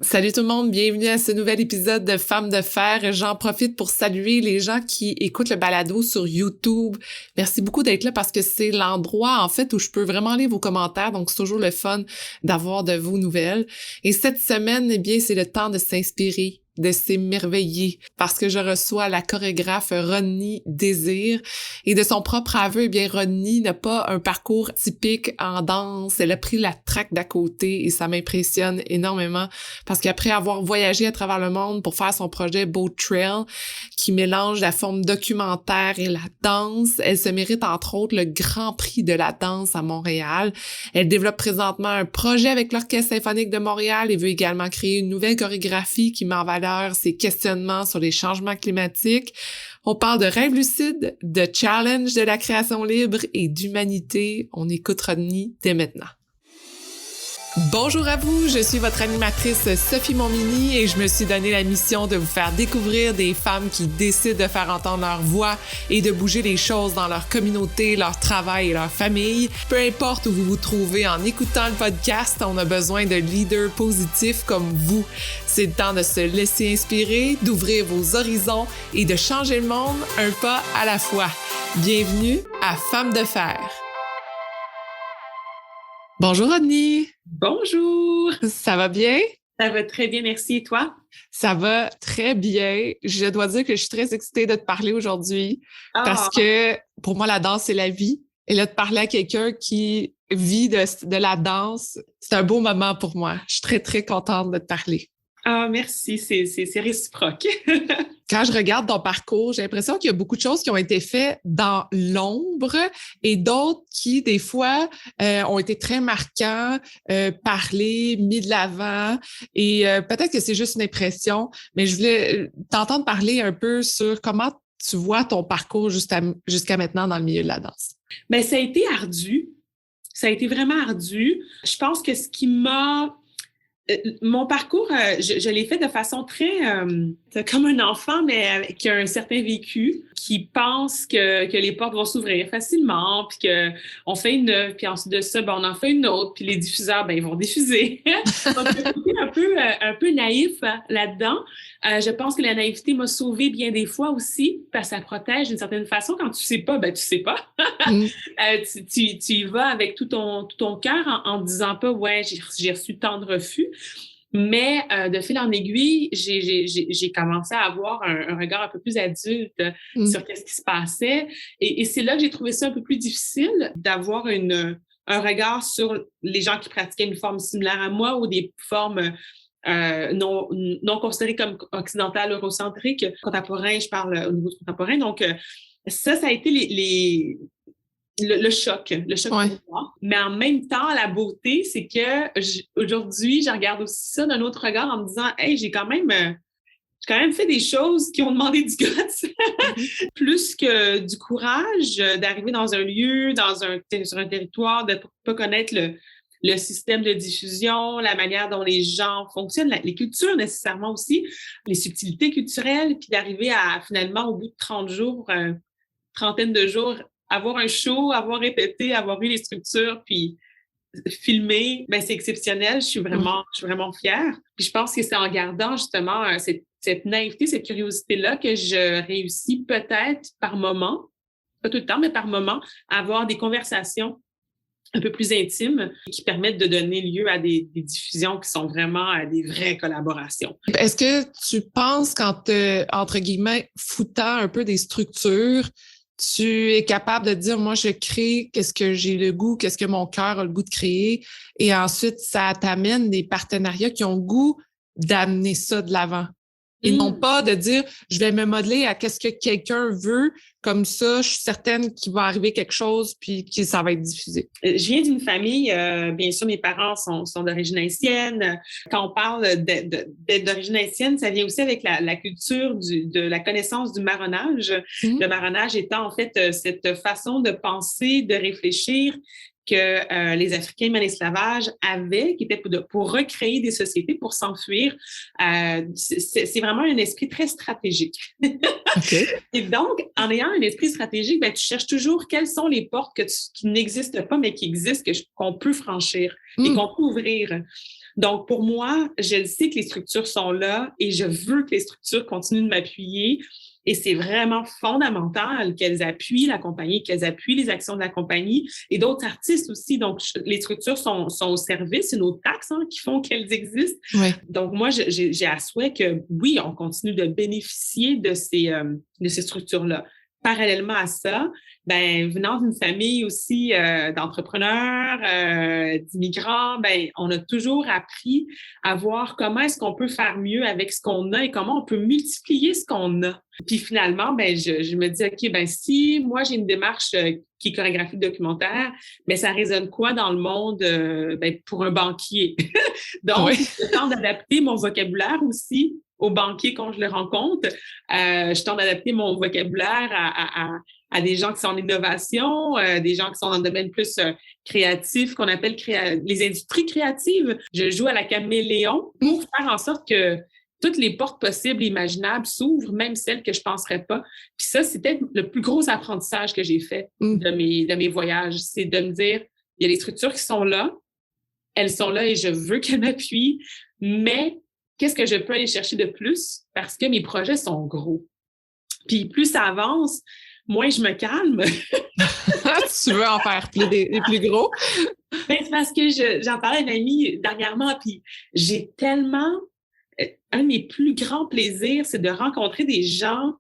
Salut tout le monde, bienvenue à ce nouvel épisode de Femmes de fer. J'en profite pour saluer les gens qui écoutent le balado sur YouTube. Merci beaucoup d'être là parce que c'est l'endroit en fait où je peux vraiment lire vos commentaires, donc c'est toujours le fun d'avoir de vos nouvelles. Et cette semaine, eh bien, c'est le temps de s'inspirer, de s'émerveiller, parce que je reçois la chorégraphe Rodney Désir. Et de son propre aveu, eh bien, Rodney n'a pas un parcours typique en danse. Elle a pris la track d'à côté et ça m'impressionne énormément parce qu'après avoir voyagé à travers le monde pour faire son projet Boat Trail, qui mélange la forme documentaire et la danse, elle se mérite entre autres le Grand Prix de la danse à Montréal. Elle développe présentement un projet avec l'Orchestre symphonique de Montréal et veut également créer une nouvelle chorégraphie qui met en valeur ses questionnements sur les changements climatiques. On parle de rêve lucide, de challenge de la création libre et d'humanité. On écoute Rodney dès maintenant. Bonjour à vous, je suis votre animatrice Sophie Montminy et je me suis donné la mission de vous faire découvrir des femmes qui décident de faire entendre leur voix et de bouger les choses dans leur communauté, leur travail et leur famille. Peu importe où vous vous trouvez en écoutant le podcast, on a besoin de leaders positifs comme vous. C'est le temps de se laisser inspirer, d'ouvrir vos horizons et de changer le monde un pas à la fois. Bienvenue à Femmes de fer. Bonjour Rodney! Bonjour! Ça va bien? Ça va très bien, merci. Et toi? Ça va très bien. Je dois dire que je suis très excitée de te parler aujourd'hui parce que pour moi, la danse, c'est la vie. Et là, de parler à quelqu'un qui vit de la danse, c'est un beau moment pour moi. Je suis très, très contente de te parler. Ah, merci, c'est réciproque. Quand je regarde ton parcours, j'ai l'impression qu'il y a beaucoup de choses qui ont été faites dans l'ombre et d'autres qui, des fois, ont été très marquants, parlés, mis de l'avant. Et peut-être que c'est juste une impression, mais je voulais t'entendre parler un peu sur comment tu vois ton parcours jusqu'à maintenant dans le milieu de la danse. Bien, ça a été ardu. Ça a été vraiment ardu. Je pense que ce qui m'a... Mon parcours, je l'ai fait de façon très comme un enfant, mais avec un certain vécu, qui pense que les portes vont s'ouvrir facilement, puis qu'on fait une œuvre, puis ensuite de ça, ben, on en fait une autre, puis les diffuseurs, ben, ils vont diffuser. Donc, j'étais un peu naïf là-dedans. Je pense que la naïveté m'a sauvée bien des fois aussi, parce que ça protège d'une certaine façon. Quand tu sais pas, ben tu sais pas. Tu y vas avec tout ton cœur en disant pas, ouais, j'ai reçu tant de refus. Mais de fil en aiguille, j'ai commencé à avoir un regard un peu plus adulte sur qu'est-ce qui se passait. Et c'est là que j'ai trouvé ça un peu plus difficile d'avoir un regard sur les gens qui pratiquaient une forme similaire à moi ou des formes non considérées comme occidentales, eurocentriques, contemporains, je parle au niveau contemporain. Donc, ça a été le choc Ouais. pour moi. Mais en même temps, la beauté, c'est que aujourd'hui, je regarde aussi ça d'un autre regard en me disant, hey, j'ai quand même fait des choses qui ont demandé du guts, plus que du courage d'arriver dans un lieu, sur un territoire, de ne pas connaître le système de diffusion, la manière dont les gens fonctionnent, les cultures nécessairement aussi, les subtilités culturelles, puis d'arriver à finalement, au bout de 30 jours, trentaine de jours, avoir un show, avoir répété, avoir eu les structures, puis filmer, ben c'est exceptionnel. Je suis vraiment fière. Puis je pense que c'est en gardant justement cette naïveté, cette curiosité-là que je réussis peut-être par moment, pas tout le temps, mais par moment, à avoir des conversations un peu plus intimes qui permettent de donner lieu à des diffusions qui sont vraiment des vraies collaborations. Est-ce que tu penses qu'en entre guillemets, foutant un peu des structures, tu es capable de dire, moi, je crée qu'est-ce que j'ai le goût, qu'est-ce que mon cœur a le goût de créer, et ensuite, ça t'amène des partenariats qui ont le goût d'amener ça de l'avant. Et non pas de dire, je vais me modeler à qu'est-ce que quelqu'un veut, comme ça, je suis certaine qu'il va arriver quelque chose, puis que ça va être diffusé. Je viens d'une famille, bien sûr, mes parents sont d'origine haïtienne. Quand on parle d'origine haïtienne, ça vient aussi avec la culture de la connaissance du marronnage. Le marronnage étant en fait cette façon de penser, de réfléchir, que les Africains en esclavage avaient, qui était pour recréer des sociétés, pour s'enfuir. C'est vraiment un esprit très stratégique. OK. Et donc, en ayant un esprit stratégique, ben, tu cherches toujours quelles sont les portes qui n'existent pas, mais qui existent, qu'on peut franchir et qu'on peut ouvrir. Donc, pour moi, je sais que les structures sont là et je veux que les structures continuent de m'appuyer. Et c'est vraiment fondamental qu'elles appuient la compagnie, qu'elles appuient les actions de la compagnie et d'autres artistes aussi. Donc, les structures sont au service, c'est nos taxes qui font qu'elles existent. Ouais. Donc, moi, j'ai à souhait que, oui, on continue de bénéficier de ces structures-là. Parallèlement à ça, ben, venant d'une famille aussi d'entrepreneurs, d'immigrants, ben, on a toujours appris à voir comment est-ce qu'on peut faire mieux avec ce qu'on a et comment on peut multiplier ce qu'on a. Puis finalement, ben, je me dis, OK, ben, si moi j'ai une démarche qui est chorégraphie documentaire, ben, ça résonne quoi dans le monde ben, pour un banquier? Donc, je tente d'adapter mon vocabulaire aussi aux banquiers quand je les rencontre. Je tente d'adapter mon vocabulaire à des gens qui sont en innovation, des gens qui sont dans le domaine plus créatif, qu'on appelle les industries créatives. Je joue à la caméléon pour faire en sorte que toutes les portes possibles et imaginables s'ouvrent, même celles que je ne penserais pas. Puis ça, c'était le plus gros apprentissage que j'ai fait de mes voyages. C'est de me dire, il y a des structures qui sont là, elles sont là et je veux qu'elles m'appuient, mais qu'est-ce que je peux aller chercher de plus? Parce que mes projets sont gros. Puis plus ça avance, moins je me calme. Tu veux en faire des plus gros? Ben, c'est parce que j'en parlais à une amie dernièrement, puis j'ai tellement... Un de mes plus grands plaisirs, c'est de rencontrer des gens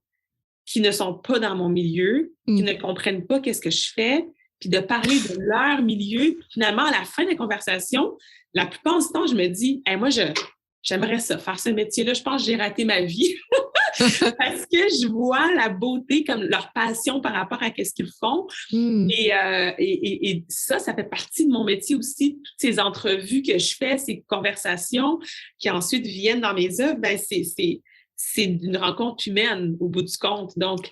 qui ne sont pas dans mon milieu, qui ne comprennent pas qu'est-ce que je fais, puis de parler de leur milieu. Puis finalement, à la fin de la conversation, la plupart du temps, je me dis, hey, moi, j'aimerais ça, faire ce métier-là. Je pense que j'ai raté ma vie parce que je vois la beauté comme leur passion par rapport à ce qu'ils font. Et ça fait partie de mon métier aussi. Toutes ces entrevues que je fais, ces conversations qui ensuite viennent dans mes œuvres, ben c'est une rencontre humaine au bout du compte. Donc,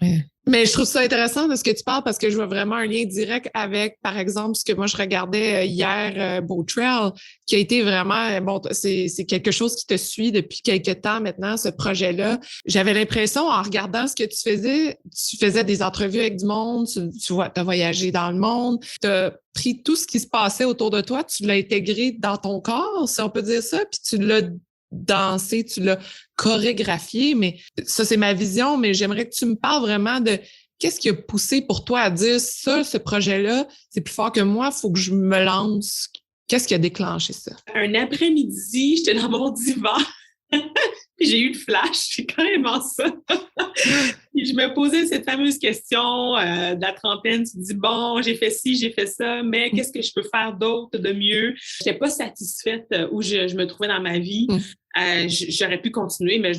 mais je trouve ça intéressant de ce que tu parles parce que je vois vraiment un lien direct avec, par exemple, ce que moi je regardais hier, Beau Trail, qui a été vraiment, bon, c'est quelque chose qui te suit depuis quelques temps maintenant, ce projet-là. J'avais l'impression, en regardant ce que tu faisais des entrevues avec du monde, tu as voyagé dans le monde, tu as pris tout ce qui se passait autour de toi, tu l'as intégré dans ton corps, si on peut dire ça, puis tu l'as dansé, tu l'as chorégraphié, mais ça, c'est ma vision, mais j'aimerais que tu me parles vraiment de qu'est-ce qui a poussé pour toi à dire ça, ce projet-là, c'est plus fort que moi, il faut que je me lance. Qu'est-ce qui a déclenché ça? Un après-midi, j'étais dans mon divan, puis j'ai eu le flash, c'est carrément ça. Puis je me posais cette fameuse question de la trentaine, tu te dis, bon, j'ai fait ci, j'ai fait ça, mais qu'est-ce que je peux faire d'autre, de mieux? Je n'étais pas satisfaite où je me trouvais dans ma vie. J'aurais pu continuer, mais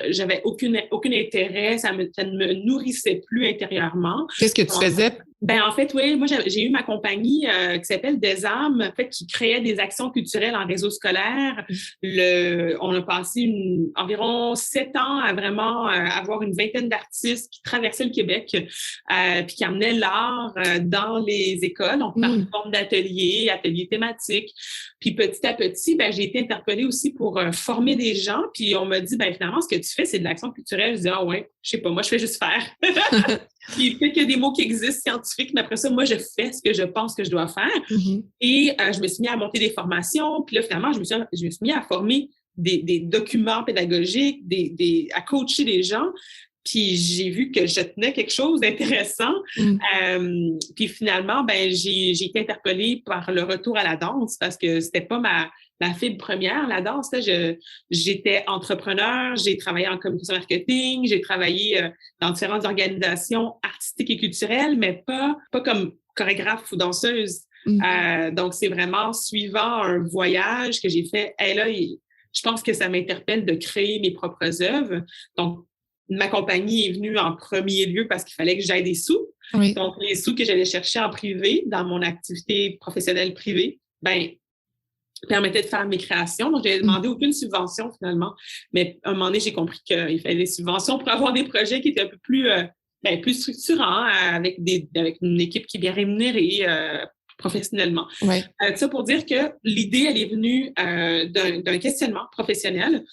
j'avais aucun intérêt, ça ne me nourrissait plus intérieurement. Qu'est-ce que tu faisais? Ben en fait, oui, moi j'ai eu ma compagnie qui s'appelle Des Âmes, en fait, qui créait des actions culturelles en réseau scolaire. On a passé environ 7 ans à vraiment avoir une vingtaine d'artistes qui traversaient le Québec, puis qui amenaient l'art dans les écoles. On parle de forme d'ateliers, ateliers thématiques. Puis petit à petit, ben j'ai été interpellée aussi pour former des gens. Puis on m'a dit, ben finalement, ce que tu fais, c'est de l'action culturelle. Je dis, ah ouais, je sais pas, moi je fais juste faire. Puis peut-être qu'il y a des mots qui existent scientifiques, mais après ça, moi, je fais ce que je pense que je dois faire. Et je me suis mis à monter des formations. Puis là, finalement, je me suis mis à former des documents pédagogiques, à coacher des gens. Puis j'ai vu que je tenais quelque chose d'intéressant. Puis finalement, ben j'ai été interpellée par le retour à la danse parce que c'était pas ma fibre première, la danse. J'étais entrepreneur, j'ai travaillé en communication marketing, j'ai travaillé dans différentes organisations artistiques et culturelles, mais pas comme chorégraphe ou danseuse. Donc, c'est vraiment suivant un voyage que j'ai fait. Et là, je pense que ça m'interpelle de créer mes propres œuvres. Donc, ma compagnie est venue en premier lieu parce qu'il fallait que j'aille des sous. Donc, les sous que j'allais chercher en privé, dans mon activité professionnelle privée, ben permettait de faire mes créations. Donc, j'ai demandé aucune subvention finalement. Mais à un moment donné, j'ai compris qu'il fallait des subventions pour avoir des projets qui étaient un peu plus structurants, avec une équipe qui est bien rémunérée, professionnellement. Ouais. Ça pour dire que l'idée, elle est venue d'un questionnement professionnel.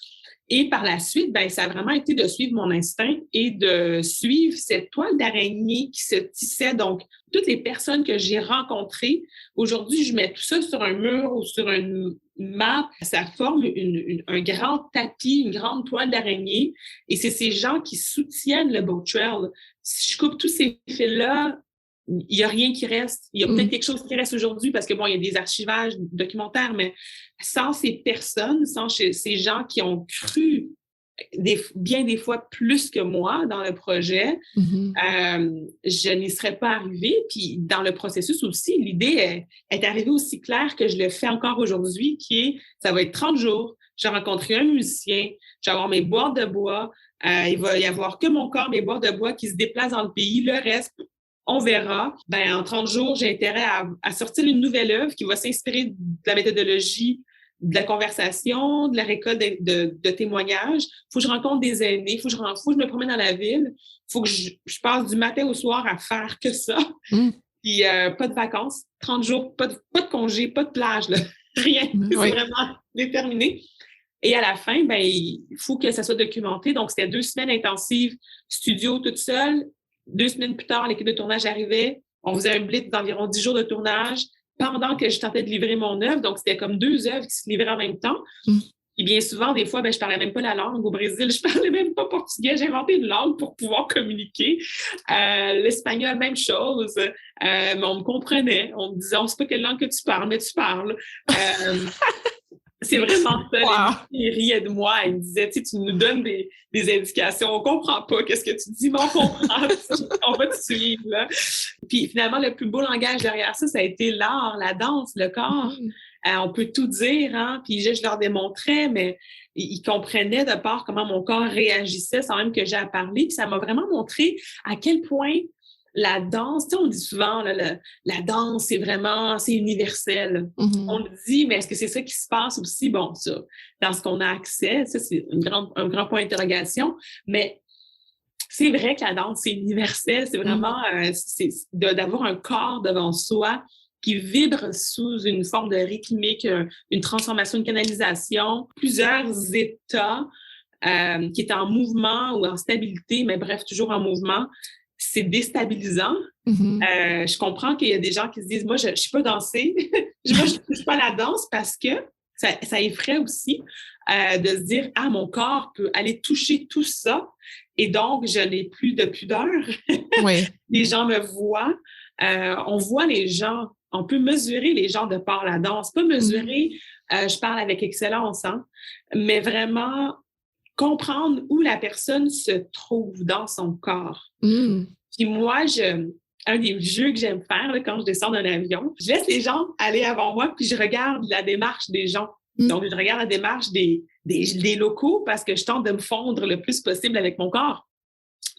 Et par la suite, ben, ça a vraiment été de suivre mon instinct et de suivre cette toile d'araignée qui se tissait. Donc, toutes les personnes que j'ai rencontrées, aujourd'hui, je mets tout ça sur un mur ou sur une map. Ça forme un grand tapis, une grande toile d'araignée. Et c'est ces gens qui soutiennent le boat trail. Si je coupe tous ces fils-là, il n'y a rien qui reste. Il y a peut-être quelque chose qui reste aujourd'hui parce que, bon, il y a des archivages documentaires, mais sans ces personnes, sans ces gens qui ont cru bien des fois plus que moi dans le projet, je n'y serais pas arrivée. Puis dans le processus aussi, l'idée est arrivée aussi claire que je le fais encore aujourd'hui, qui est, ça va être 30 jours, je vais rencontrer un musicien, je vais avoir mes boîtes de bois, il va y avoir que mon corps, mes boîtes de bois qui se déplacent dans le pays, le reste, on verra. Ben, en 30 jours, j'ai intérêt à sortir une nouvelle œuvre qui va s'inspirer de la méthodologie de la conversation, de la récolte de témoignages. Il faut que je rencontre des aînés, il faut que je me promène dans la ville, il faut que je passe du matin au soir à faire que ça. Puis pas de vacances, 30 jours, pas de congé, pas de plage, là. Rien. C'est vraiment déterminé. Et à la fin, ben, il faut que ça soit documenté. Donc, c'était 2 semaines intensives, studio toute seule. 2 semaines plus tard, l'équipe de tournage arrivait. On faisait un blitz d'environ 10 jours de tournage pendant que je tentais de livrer mon œuvre. Donc, c'était comme 2 œuvres qui se livraient en même temps. Et bien souvent, des fois, ben, je parlais même pas la langue. Au Brésil, je parlais même pas portugais. J'ai inventé une langue pour pouvoir communiquer. L'espagnol, même chose. Mais on me comprenait. On me disait, on sait pas quelle langue que tu parles, mais tu parles. C'est vraiment ça. Wow. Ils riaient de moi. Ils me disaient, tu nous donnes des indications. On comprend pas qu'est-ce que tu dis, mais on comprend. On va te suivre, là. Puis finalement, le plus beau langage derrière ça, ça a été l'art, la danse, le corps. On peut tout dire, hein. Puis je leur démontrais, mais ils comprenaient de part comment mon corps réagissait sans même que j'ai à parler. Puis ça m'a vraiment montré à quel point la danse, tu sais, on dit souvent, là, la danse, c'est universel. On le dit, mais est-ce que c'est ça qui se passe aussi? Bon, ça, dans ce qu'on a accès, ça, c'est un grand point d'interrogation. Mais c'est vrai que la danse, c'est universel. C'est vraiment d'avoir un corps devant soi qui vibre sous une forme de rythmique, une transformation, une canalisation, plusieurs états qui est en mouvement ou en stabilité, mais bref, toujours en mouvement. C'est déstabilisant. Je comprends qu'il y a des gens qui se disent, moi, je ne suis pas danser. Moi, je ne touche pas à la danse parce que ça effraie aussi de se dire, ah, mon corps peut aller toucher tout ça et donc, je n'ai plus de pudeur. Les gens me voient. On voit les gens. On peut mesurer les gens de par la danse. Pas mesurer, je parle avec excellence, hein, mais vraiment comprendre où la personne se trouve dans son corps. Puis moi, un des jeux que j'aime faire là, quand je descends d'un avion, je laisse les gens aller avant moi, puis je regarde la démarche des gens. Donc, je regarde la démarche des locaux parce que je tente de me fondre le plus possible avec mon corps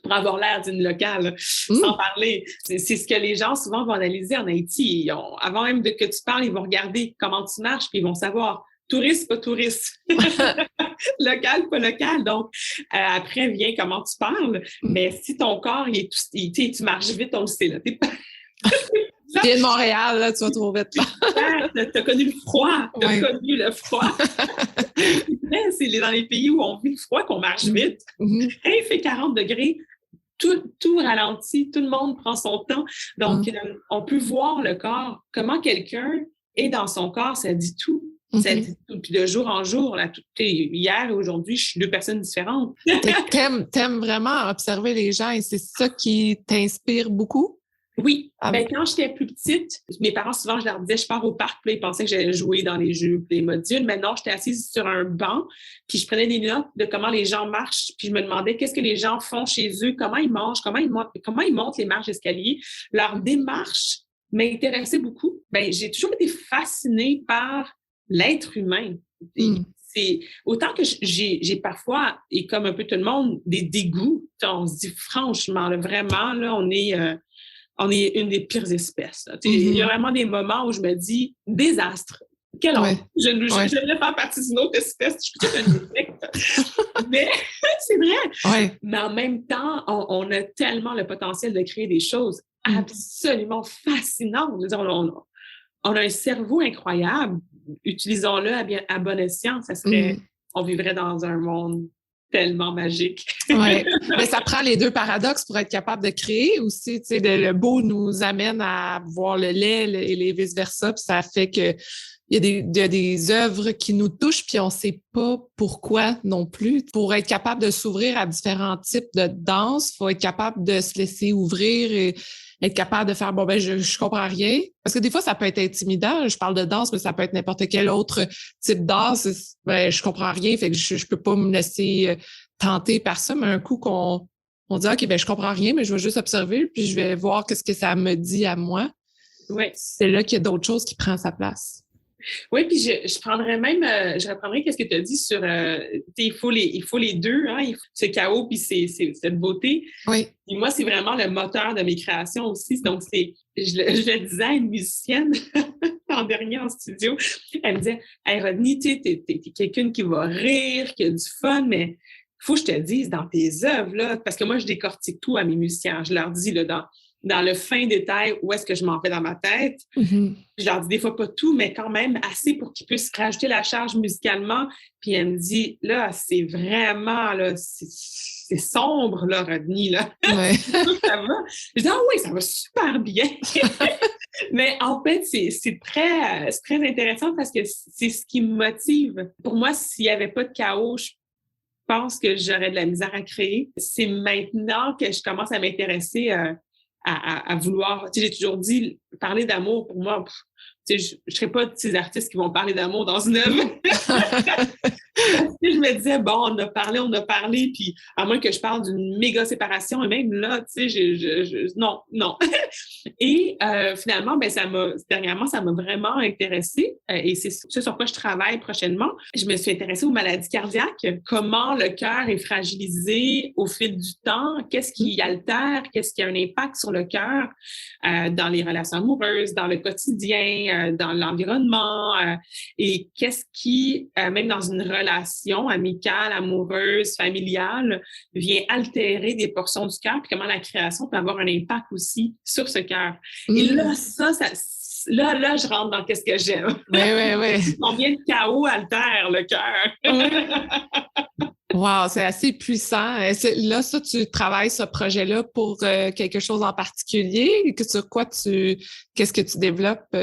pour avoir l'air d'une locale, sans parler. C'est ce que les gens souvent vont analyser en Haïti. Avant même que tu parles, ils vont regarder comment tu marches, puis ils vont savoir touriste, pas touriste. Local, pas local. Donc, après vient comment tu parles. Mais si ton corps, tu marches vite, on le sait. Tu viens de Montréal, là, tu vas trop vite. T'as connu le froid. Connu le froid. C'est dans les pays où on vit le froid qu'on marche vite. Quand il fait 40 degrés, tout ralentit, tout le monde prend son temps. Donc, on peut voir le corps. Comment quelqu'un est dans son corps, ça dit tout. Ça dit tout. Puis de jour en jour, là, hier et aujourd'hui, je suis 2 personnes différentes. T'aimes vraiment observer les gens et c'est ça qui t'inspire beaucoup? Oui. Ben, quand j'étais plus petite, mes parents, souvent, je leur disais, je pars au parc, puis là, ils pensaient que j'allais jouer dans les jeux, les modules. Mais non, j'étais assise sur un banc, puis je prenais des notes de comment les gens marchent, puis je me demandais qu'est-ce que les gens font chez eux, comment ils mangent, comment ils montent les marches d'escalier. Leur démarche m'intéressait beaucoup. Ben, j'ai toujours été fascinée par l'être humain. C'est autant que j'ai parfois, et comme un peu tout le monde, des dégoûts. On se dit franchement, là, vraiment, là, on est une des pires espèces. Il y a vraiment des moments où je me dis désastre. Quelle honte. Je ne voulais faire partie d'une autre espèce. Je suis peut-être un insecte. Mais c'est vrai. Mais en même temps, on a tellement le potentiel de créer des choses absolument fascinantes. on a un cerveau incroyable. Utilisons-le à bon escient. Ça serait, on vivrait dans un monde tellement magique. Oui, mais ça prend les deux paradoxes pour être capable de créer aussi. Tu sais, le beau nous amène à voir le laid et les vice-versa, puis ça fait que il y a des œuvres qui nous touchent, puis on ne sait pas pourquoi non plus. Pour être capable de s'ouvrir à différents types de danse, il faut être capable de se laisser ouvrir et être capable de faire, bon, ben, je comprends rien. Parce que des fois, ça peut être intimidant. Je parle de danse, mais ça peut être n'importe quel autre type d'art. Ben, je comprends rien, fait que je peux pas me laisser tenter par ça. Mais un coup on dit, OK, ben, je comprends rien, mais je vais juste observer, puis je vais voir qu'est-ce que ça me dit à moi. Ouais. C'est là qu'il y a d'autres choses qui prennent sa place. Oui, puis je prendrais même, je reprendrais qu'est-ce que tu as dit sur, il faut les deux, hein, ce chaos puis cette beauté. Oui. Et moi, c'est vraiment le moteur de mes créations aussi. Donc, je le disais à une musicienne l'an dernier en studio, elle me disait, hey Rodney, tu sais, t'es quelqu'un qui va rire, qui a du fun, mais faut que je te dise dans tes œuvres, là, parce que moi, je décortique tout à mes musiciens. Je leur dis, là, dans le fin détail, où est-ce que je m'en vais dans ma tête. Mm-hmm. Je leur dis des fois pas tout, mais quand même assez pour qu'ils puissent rajouter la charge musicalement. Puis elle me dit, là, c'est vraiment, là, c'est sombre, là, Rodney, là. Ouais. Ça va? Je dis, ah oui, ça va super bien. Mais en fait, c'est très intéressant parce que c'est ce qui me motive. Pour moi, s'il n'y avait pas de chaos, je pense que j'aurais de la misère à créer. C'est maintenant que je commence à m'intéresser à vouloir... Tu sais, j'ai toujours dit, parler d'amour, pour moi, tu sais, je ne serais pas de ces artistes qui vont parler d'amour dans une œuvre. Je me disais, bon, on a parlé, puis à moins que je parle d'une méga séparation, et même là, tu sais, non. Et finalement, ben dernièrement, ça m'a vraiment intéressée, et c'est ce sur quoi je travaille prochainement. Je me suis intéressée aux maladies cardiaques, comment le cœur est fragilisé au fil du temps, qu'est-ce qui altère, qu'est-ce qui a un impact sur le cœur dans les relations amoureuses, dans le quotidien, dans l'environnement, et qu'est-ce qui, même dans une relation amicale, amoureuse, familiale, vient altérer des portions du cœur, puis comment la création peut avoir un impact aussi sur ce cœur. Et là, là, je rentre dans qu'est-ce que j'aime. Oui. Combien de chaos altère le cœur? Wow, c'est assez puissant. Là, ça, tu travailles ce projet-là pour quelque chose en particulier? Sur quoi qu'est-ce que tu développes?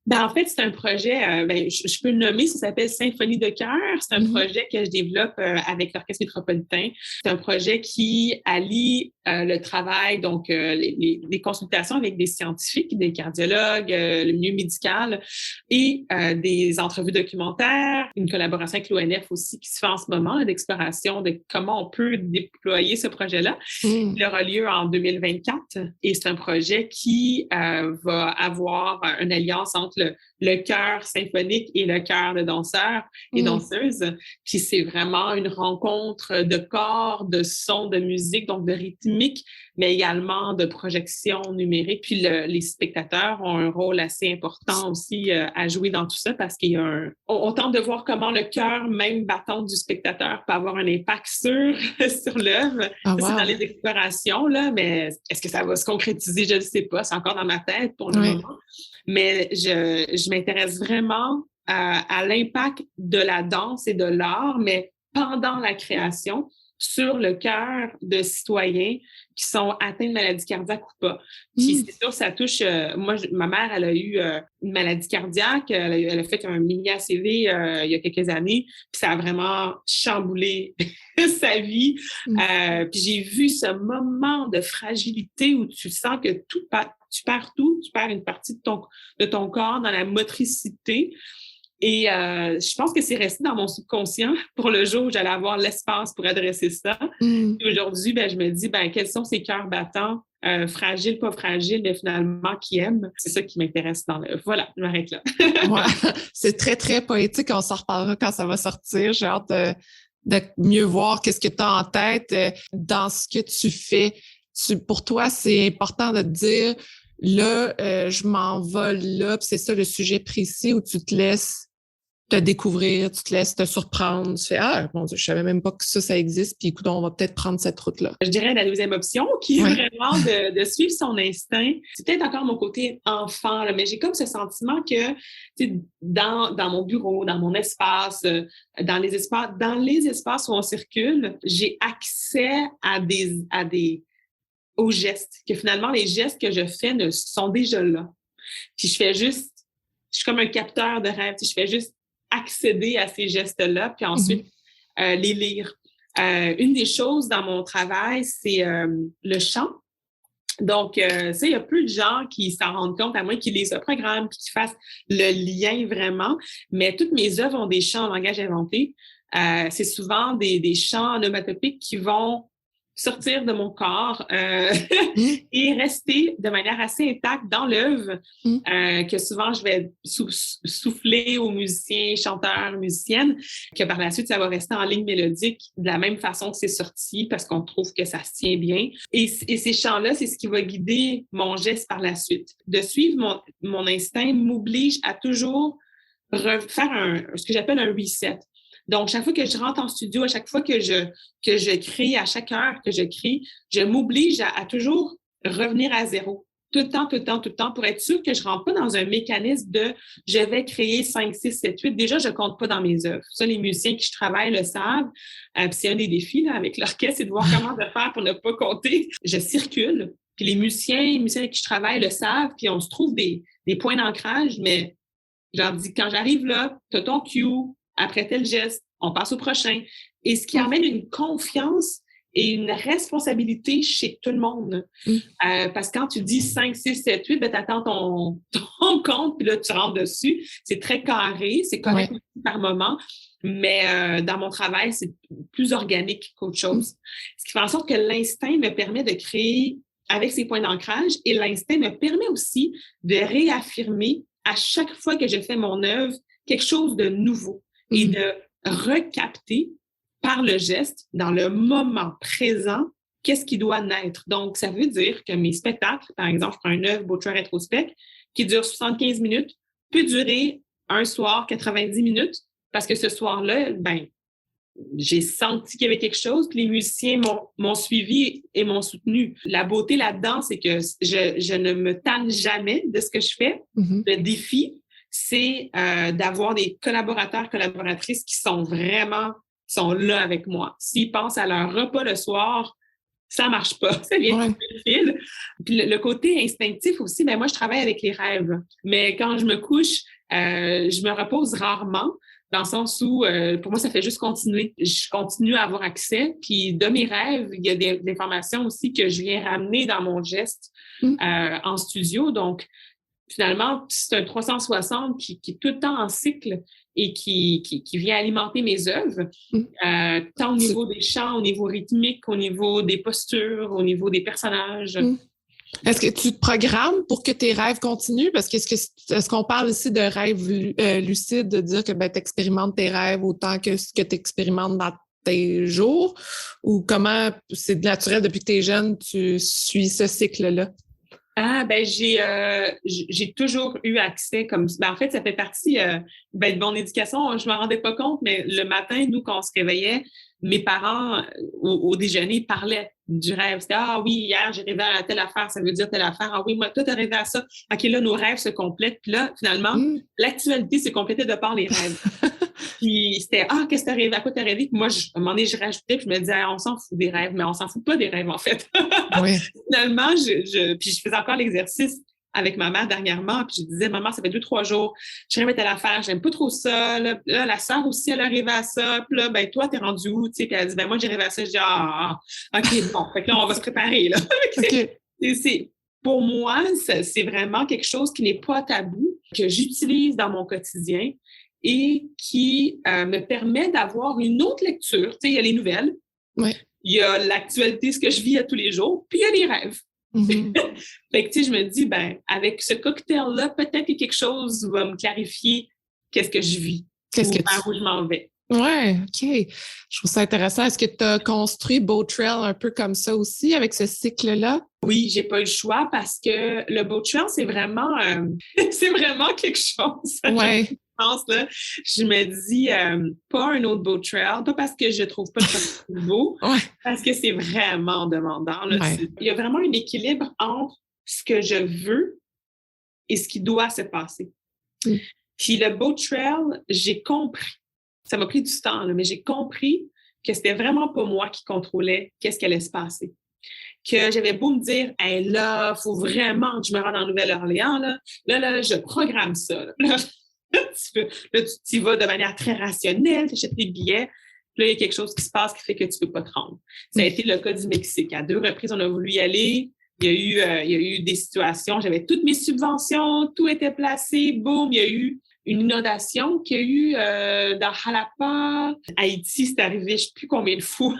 Ben, en fait, c'est un projet, je peux le nommer, ça s'appelle Symphonie de cœur. C'est un projet que je développe avec l'Orchestre métropolitain. C'est un projet qui allie le travail, donc les consultations avec des scientifiques, des cardiologues, le milieu médical et des entrevues documentaires, une collaboration avec l'ONF aussi qui se fait en ce moment, d'exploration de comment on peut déployer ce projet-là. Il aura lieu en 2024 et c'est un projet qui va avoir une alliance entre le chœur symphonique et le chœur de danseurs et danseuses. Puis c'est vraiment une rencontre de corps, de sons, de musique, donc de rythmique, mais également de projection numérique. Puis les spectateurs ont un rôle assez important aussi à jouer dans tout ça parce qu'il y a on tente de voir comment le cœur, même battant du spectateur, peut avoir un impact sur l'œuvre. Oh, wow. C'est dans les explorations, là, mais est-ce que ça va se concrétiser? Je ne sais pas. C'est encore dans ma tête pour le moment. Mais je m'intéresse vraiment à l'impact de la danse et de l'art, mais pendant la création, sur le cœur de citoyens qui sont atteints de maladies cardiaques ou pas. Puis c'est sûr, ça touche... moi, ma mère, elle a eu une maladie cardiaque. Elle a fait un mini-ACV il y a quelques années. Puis ça a vraiment chamboulé sa vie. Puis j'ai vu ce moment de fragilité où tu sens que tu perds tout. Tu perds une partie de ton corps dans la motricité. Et je pense que c'est resté dans mon subconscient pour le jour où j'allais avoir l'espace pour adresser ça. Et aujourd'hui, je me dis, quels sont ces cœurs battants, fragiles, pas fragiles, mais finalement qui aiment. C'est ça qui m'intéresse dans le... Voilà, je m'arrête là. Ouais, c'est très, très poétique. On s'en reparlera quand ça va sortir. J'ai hâte de mieux voir qu'est-ce que tu as en tête dans ce que tu fais. Pour toi, c'est important de te dire, là, je m'envole là, puis c'est ça le sujet précis où tu te laisses te découvrir, tu te laisses te surprendre. Tu fais, ah, mon Dieu, je savais même pas que ça existe, puis écoute, on va peut-être prendre cette route-là. Je dirais la deuxième option, qui est vraiment de suivre son instinct. C'est peut-être encore mon côté enfant, là, mais j'ai comme ce sentiment que dans mon bureau, dans mon espace, dans les espaces où on circule, j'ai accès aux gestes, que finalement, les gestes que je fais sont déjà là. Puis je suis comme un capteur de rêve, je fais juste accéder à ces gestes-là, puis ensuite les lire. Une des choses dans mon travail, c'est le chant. Donc, il y a peu de gens qui s'en rendent compte, à moins qu'ils lisent le programme puis qu'ils fassent le lien vraiment. Mais toutes mes œuvres ont des chants en langage inventé. C'est souvent des chants onomatopéiques qui vont sortir de mon corps et rester de manière assez intacte dans l'œuvre, que souvent je vais souffler aux musiciens, chanteurs, musiciennes, que par la suite, ça va rester en ligne mélodique de la même façon que c'est sorti parce qu'on trouve que ça se tient bien. Et ces chants-là, c'est ce qui va guider mon geste par la suite. De suivre mon instinct m'oblige à toujours faire ce que j'appelle un reset. Donc, chaque fois que je rentre en studio, à chaque fois que je crée, à chaque heure que je crée, je m'oblige à toujours revenir à zéro. Tout le temps, pour être sûr que je ne rentre pas dans un mécanisme de « je vais créer 5, 6, 7, 8 ». Déjà, je ne compte pas dans mes œuvres. Ça, les musiciens qui je travaille le savent. Puis c'est un des défis là, avec l'orchestre, c'est de voir comment faire pour ne pas compter. Je circule. Puis les musiciens avec qui je travaille le savent. Puis on se trouve des points d'ancrage, mais je leur dis, quand j'arrive là, tu as ton cue. Après tel geste, on passe au prochain. Et ce qui amène une confiance et une responsabilité chez tout le monde. Parce que quand tu dis 5, 6, 7, 8, ben, tu attends ton compte, puis là, tu rentres dessus. C'est très carré, c'est correct aussi par moment, mais dans mon travail, c'est plus organique qu'autre chose. Ce qui fait en sorte que l'instinct me permet de créer avec ces points d'ancrage et l'instinct me permet aussi de réaffirmer à chaque fois que je fais mon œuvre quelque chose de nouveau. Et de recapter par le geste, dans le moment présent, qu'est-ce qui doit naître. Donc, ça veut dire que mes spectacles, par exemple, je prends une œuvre Beau Choix Rétrospect, qui dure 75 minutes, peut durer un soir 90 minutes, parce que ce soir-là, j'ai senti qu'il y avait quelque chose, puis les musiciens m'ont suivi et m'ont soutenu. La beauté là-dedans, c'est que je ne me tanne jamais de ce que je fais. Le défi, c'est d'avoir des collaboratrices qui sont là avec moi. S'ils pensent à leur repas le soir, ça marche pas. Ça vient du fil. Puis le côté instinctif aussi, moi, je travaille avec les rêves. Mais quand je me couche, je me repose rarement, dans le sens où, pour moi, ça fait juste continuer. Je continue à avoir accès. Puis de mes rêves, il y a des informations aussi que je viens ramener dans mon geste en studio. Donc, finalement, c'est un 360 qui est tout le temps en cycle et qui vient alimenter mes œuvres, tant au niveau des chants, au niveau rythmique, au niveau des postures, au niveau des personnages. Est-ce que tu te programmes pour que tes rêves continuent? Parce que est-ce qu'on parle ici de rêves lucides, de dire que tu expérimentes tes rêves autant que ce que tu expérimentes dans tes jours? Ou comment c'est naturel depuis que tu es jeune, tu suis ce cycle-là? J'ai toujours eu accès comme en fait, ça fait partie de mon éducation. Je m'en rendais pas compte, mais le matin, nous, quand on se réveillait, mes parents, au déjeuner, parlaient du rêve. C'était « Ah oui, hier, j'ai rêvé à telle affaire, ça veut dire telle affaire. Ah oui, moi, toi, t'as rêvé à ça. OK, là, nos rêves se complètent. » Puis là, finalement, l'actualité s'est complétée de par les rêves. Puis c'était « Ah, qu'est-ce que t'as rêvé? À quoi t'as rêvé? » Puis moi, à un moment donné, je rajoutais, puis je me disais « On s'en fout des rêves. » Mais on s'en fout pas des rêves, en fait. Finalement, puis je faisais encore l'exercice avec ma mère dernièrement, puis je disais « Maman, ça fait 2-3 jours, je rêvais telle affaire, j'aime pas trop ça. Là, la sœur aussi, elle a rêvé à ça. Puis là, toi, t'es rendu où? » Puis elle dit « Moi, j'ai rêvé à ça. » Je dis « OK, bon. Fait que là, on va se préparer. » Là. Pour moi, c'est vraiment quelque chose qui n'est pas tabou, que j'utilise dans mon quotidien et qui me permet d'avoir une autre lecture. Il y a les nouvelles, il y a l'actualité, ce que je vis à tous les jours, puis il y a les rêves. Fait que, je me dis, avec ce cocktail-là, peut-être que quelque chose va me clarifier qu'est-ce que je vis, où je m'en vais. Ouais, OK. Je trouve ça intéressant. Est-ce que tu as construit Beau Trail un peu comme ça aussi, avec ce cycle-là? Oui, j'ai pas eu le choix parce que le Beau Trail, c'est vraiment quelque chose. Ouais. pense, là, je me dis pas un autre beau trail, pas parce que je trouve pas le beau, parce que c'est vraiment demandant. Là. Ouais. Il y a vraiment un équilibre entre ce que je veux et ce qui doit se passer. Puis le boat trail, j'ai compris, ça m'a pris du temps, là, mais j'ai compris que c'était vraiment pas moi qui contrôlais qu'est-ce qui allait se passer. Que j'avais beau me dire, hey, là, il faut vraiment que je me rende en Nouvelle-Orléans, là, je programme ça. Là, tu y vas de manière très rationnelle, tu achètes des billets, puis là, il y a quelque chose qui se passe qui fait que tu ne peux pas te rendre. Ça a été le cas du Mexique. À 2 reprises, on a voulu y aller. Il y a eu des situations, j'avais toutes mes subventions, tout était placé, boum, il y a eu une inondation qu'il y a eu dans Jalapa. Haïti, c'est arrivé, je ne sais plus combien de fois.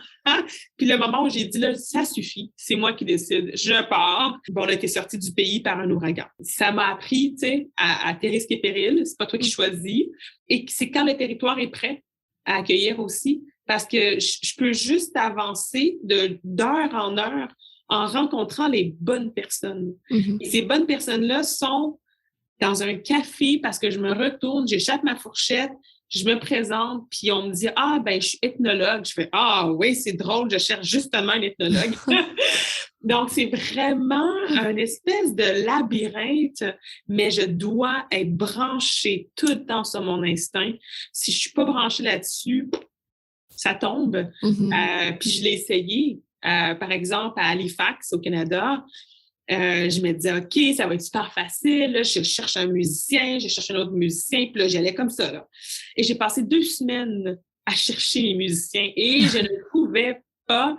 Puis le moment où j'ai dit, là, ça suffit, c'est moi qui décide, je pars. Bon, on a été sorti du pays par un ouragan. Ça m'a appris, tu sais, à tes risques et périls, c'est pas toi qui choisis. Et c'est quand le territoire est prêt à accueillir aussi, parce que je peux juste avancer d'heure en heure en rencontrant les bonnes personnes. Et ces bonnes personnes-là sont dans un café parce que je me retourne, j'échappe ma fourchette, je me présente, puis on me dit « Ah, ben je suis ethnologue. » Je fais « Ah oui, c'est drôle, je cherche justement un ethnologue. » Donc, c'est vraiment une espèce de labyrinthe, mais je dois être branchée tout le temps sur mon instinct. Si je suis pas branchée là-dessus, ça tombe. Puis je l'ai essayé, par exemple, à Halifax, au Canada. Je me disais, OK, ça va être super facile. Là, je cherche un musicien, je cherche un autre musicien. Puis là, j'allais comme ça. Là. Et j'ai passé 2 semaines à chercher les musiciens et je ne trouvais pas.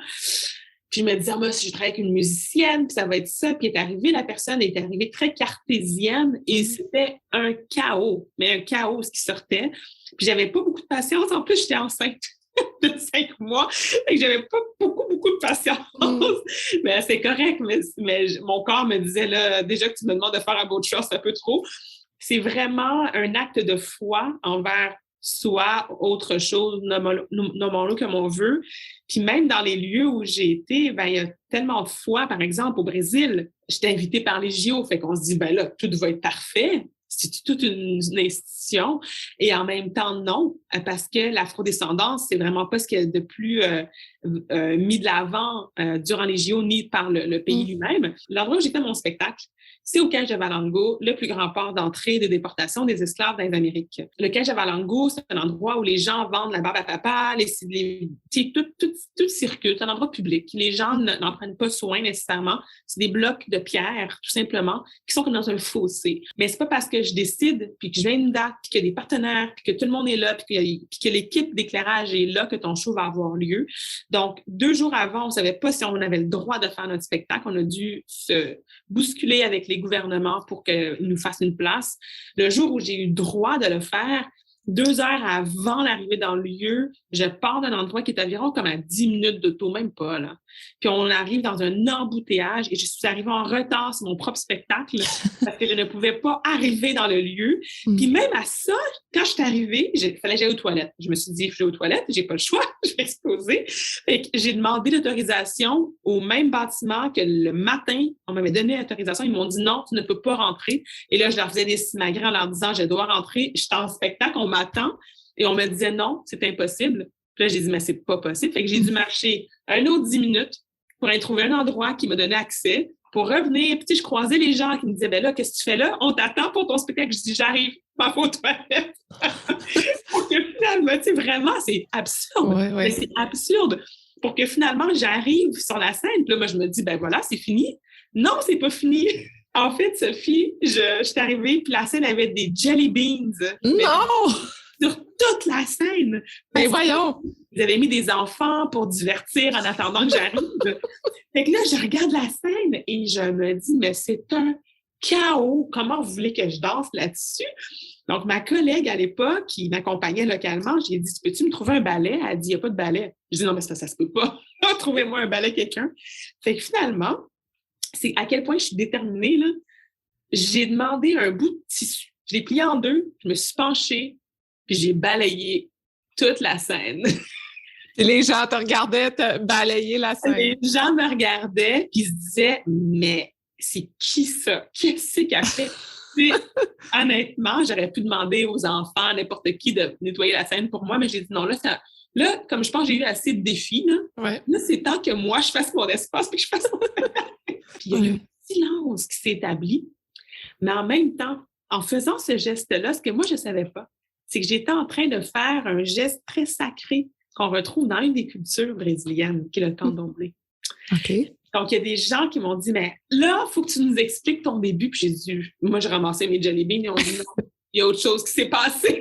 Puis je me disais, moi, si je travaille avec une musicienne, puis ça va être ça. Puis la personne est arrivée très cartésienne et c'était un chaos. Mais un chaos, ce qui sortait. Puis j'avais pas beaucoup de patience. En plus, j'étais enceinte de 5 mois. Et j'avais pas beaucoup de patience. Mais c'est correct, mais mon corps me disait, là, déjà que tu me demandes de faire un bout de choses, c'est un peu trop. C'est vraiment un acte de foi envers soi, autre chose, nommons-le comme on veut. Puis même dans les lieux où j'ai été, ben, il y a tellement de foi, par exemple, au Brésil, j'étais invitée par les JO, fait qu'on se dit, ben là, tout va être parfait. C'est toute une institution. Et en même temps, non, parce que l'afrodescendance, c'est vraiment pas ce qu'il y a de plus mis de l'avant durant les JO, ni par le pays lui-même. L'endroit où j'ai fait mon spectacle, c'est au Cajabalango, le plus grand port d'entrée de déportation des esclaves dans les Amériques. Le Cajabalango, c'est un endroit où les gens vendent la barbe à papa, tout circule, c'est un endroit public. Les gens n'en prennent pas soin nécessairement. C'est des blocs de pierre, tout simplement, qui sont comme dans un fossé. Mais c'est pas parce que je décide, puis que je viens une date, puis qu'il y a des partenaires, puis que tout le monde est là, puis que l'équipe d'éclairage est là, que ton show va avoir lieu. Donc, 2 jours avant, on ne savait pas si on avait le droit de faire notre spectacle. On a dû se bousculer avec les gouvernements pour qu'ils nous fassent une place. Le jour où j'ai eu le droit de le faire, 2 heures avant l'arrivée dans le lieu, je pars d'un endroit qui est environ comme à 10 minutes d'auto, même pas, là. Puis on arrive dans un embouteillage et je suis arrivée en retard sur mon propre spectacle parce que je ne pouvais pas arriver dans le lieu. Puis même à ça, quand je suis arrivée, il fallait que j'aille aux toilettes. Je me suis dit, je vais aux toilettes, j'ai pas le choix, je vais exploser. Fait que j'ai demandé l'autorisation au même bâtiment que le matin, on m'avait donné l'autorisation. Ils m'ont dit non, tu ne peux pas rentrer. Et là, je leur faisais des simagrées en leur disant, je dois rentrer, je suis en spectacle, on m'attend. Et on me disait non, c'est impossible. Puis là, j'ai dit, mais c'est pas possible. Fait que j'ai dû marcher un autre 10 minutes pour aller trouver un endroit qui me donnait accès pour revenir. Puis, je croisais les gens qui me disaient, ben là, qu'est-ce que tu fais là? On t'attend pour ton spectacle. Je dis, j'arrive, pas aux toilettes. Pour que finalement, tu sais, vraiment, c'est absurde. Ouais. Mais c'est absurde. Pour que finalement, j'arrive sur la scène. Puis là, moi, je me dis, ben voilà, c'est fini. Non, c'est pas fini. En fait, Sophie, je suis arrivée, puis la scène avait des jelly beans. Non! Sur toute la scène. Mais voyons! Ils avaient mis des enfants pour divertir en attendant que j'arrive. Fait que là, je regarde la scène et je me dis, mais c'est un chaos. Comment vous voulez que je danse là-dessus? Donc, ma collègue à l'époque, qui m'accompagnait localement, j'ai dit, peux-tu me trouver un ballet? Elle a dit, il n'y a pas de ballet. Je dis, non, mais ça se peut pas. Trouvez-moi un ballet, quelqu'un. Fait que finalement, c'est à quel point je suis déterminée, là. J'ai demandé un bout de tissu. Je l'ai plié en 2, je me suis penchée, puis j'ai balayé toute la scène. Et les gens te regardaient te balayer la scène. Les gens me regardaient, puis se disaient, mais c'est qui ça? Qu'est-ce qu'elle fait? Puis, honnêtement, j'aurais pu demander aux enfants, à n'importe qui, de nettoyer la scène pour moi, mais j'ai dit non, là, comme je pense que j'ai eu assez de défis, là, c'est temps que moi, je fasse mon espace puis que je fasse mon Puis il y a eu un silence qui s'est établi, mais en même temps, en faisant ce geste-là, ce que moi, je ne savais pas, c'est que j'étais en train de faire un geste très sacré qu'on retrouve dans une des cultures brésiliennes, qui est le candomblé. OK. Donc, il y a des gens qui m'ont dit, mais là, il faut que tu nous expliques ton début. Puis j'ai dit, moi, j'ai ramassé mes jelly beans et on dit, non, il y a autre chose qui s'est passé.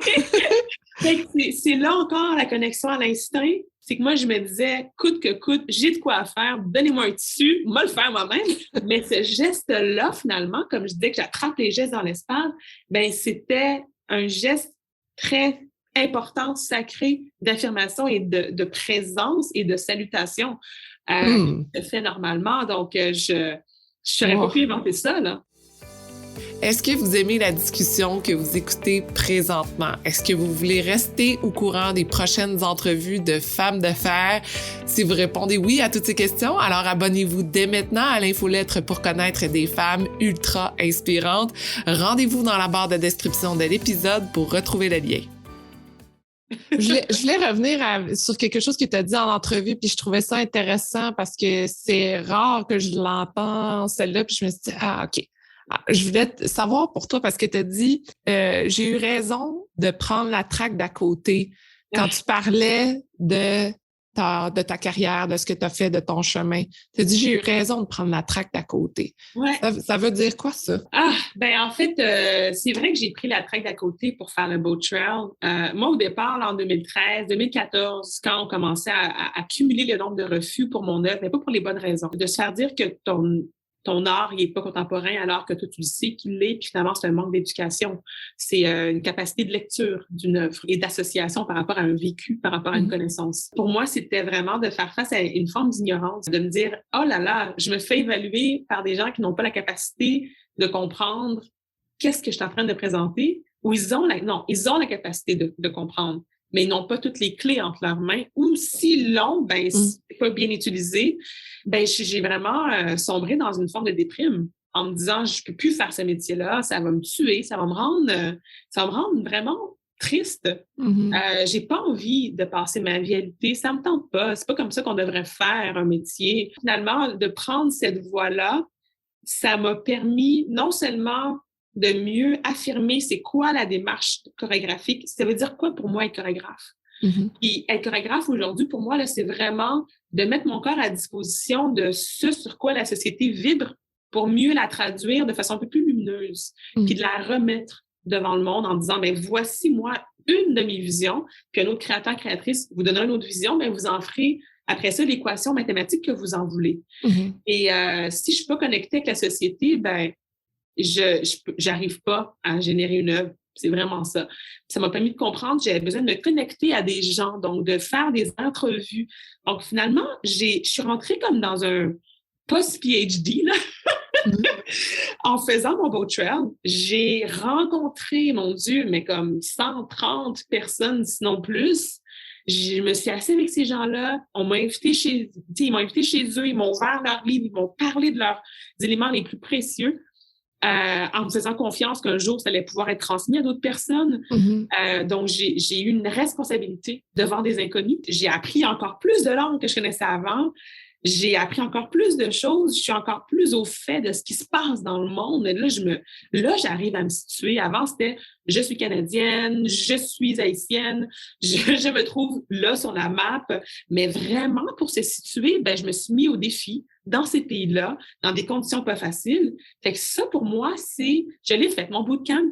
C'est là encore la connexion à l'instinct. C'est que moi, je me disais, coûte que coûte, j'ai de quoi faire, donnez-moi un tissu, moi le faire moi-même. Mais ce geste-là, finalement, comme je disais que j'attrape les gestes dans l'espace, ben c'était un geste très important, sacré, d'affirmation et de présence et de salutation. Je fais normalement, donc je n'aurais pas pu inventer ça, là. Est-ce que vous aimez la discussion que vous écoutez présentement? Est-ce que vous voulez rester au courant des prochaines entrevues de Femmes de Fer? Si vous répondez oui à toutes ces questions, alors abonnez-vous dès maintenant à l'infolettre pour connaître des femmes ultra inspirantes. Rendez-vous dans la barre de description de l'épisode pour retrouver le lien. Je voulais revenir sur quelque chose que tu as dit en entrevue, puis je trouvais ça intéressant parce que c'est rare que je l'entends, celle-là, puis je me suis dit, OK. Je voulais savoir pour toi parce que tu as dit j'ai eu raison de prendre la traque d'à côté quand tu parlais de ta carrière, de ce que tu as fait, de ton chemin. Tu as dit j'ai eu raison de prendre la traque d'à côté. Ouais. Ça veut dire quoi, ça? En fait, c'est vrai que j'ai pris la traque d'à côté pour faire le Boat Trail. Moi, au départ, en 2013, 2014, quand on commençait à cumuler le nombre de refus pour mon œuvre, mais pas pour les bonnes raisons, de se faire dire que ton art, il n'est pas contemporain alors que toi, tu le sais qu'il l'est, puis finalement, c'est un manque d'éducation. C'est une capacité de lecture d'une œuvre et d'association par rapport à un vécu, par rapport à une connaissance. Pour moi, c'était vraiment de faire face à une forme d'ignorance, de me dire, oh là là, je me fais évaluer par des gens qui n'ont pas la capacité de comprendre qu'est-ce que je suis en train de présenter, ou ils ont la capacité de comprendre, mais ils n'ont pas toutes les clés entre leurs mains, ou s'ils l'ont, c'est pas bien utilisé. J'ai vraiment sombré dans une forme de déprime en me disant, je peux plus faire ce métier-là, ça va me tuer, ça va me rendre vraiment triste. J'ai pas envie de passer ma vie à lutter, ça me tente pas. C'est pas comme ça qu'on devrait faire un métier. Finalement, de prendre cette voie-là, ça m'a permis non seulement de mieux affirmer c'est quoi la démarche chorégraphique. Ça veut dire quoi pour moi être chorégraphe? Puis être chorégraphe aujourd'hui, pour moi, là, c'est vraiment de mettre mon corps à disposition de ce sur quoi la société vibre pour mieux la traduire de façon un peu plus lumineuse, puis de la remettre devant le monde en disant, voici moi une de mes visions, puis un autre créateur, créatrice vous donnera une autre vision, vous en ferez après ça l'équation mathématique que vous en voulez. Et si je suis pas connectée avec la société, j'arrive pas à générer une œuvre. C'est vraiment ça. Ça m'a permis de comprendre que j'avais besoin de me connecter à des gens, donc de faire des entrevues. Donc, finalement, je suis rentrée comme dans un post-PhD, là. En faisant mon Boat Trail, j'ai rencontré, mon Dieu, mais comme 130 personnes, sinon plus. Je me suis assise avec ces gens-là. Ils m'ont invité chez eux, ils m'ont ouvert leurs livres, ils m'ont parlé de leurs éléments les plus précieux. En me faisant confiance qu'un jour, ça allait pouvoir être transmis à d'autres personnes. Donc, j'ai eu une responsabilité devant des inconnus. J'ai appris encore plus de langues que je connaissais avant. J'ai appris encore plus de choses. Je suis encore plus au fait de ce qui se passe dans le monde. Et là, j'arrive à me situer. Avant, c'était « je suis canadienne, je suis haïtienne, je me trouve là sur la map ». Mais vraiment, pour se situer, je me suis mis au défi dans ces pays-là, dans des conditions pas faciles. Fait que ça, pour moi, je l'ai fait, mon bootcamp.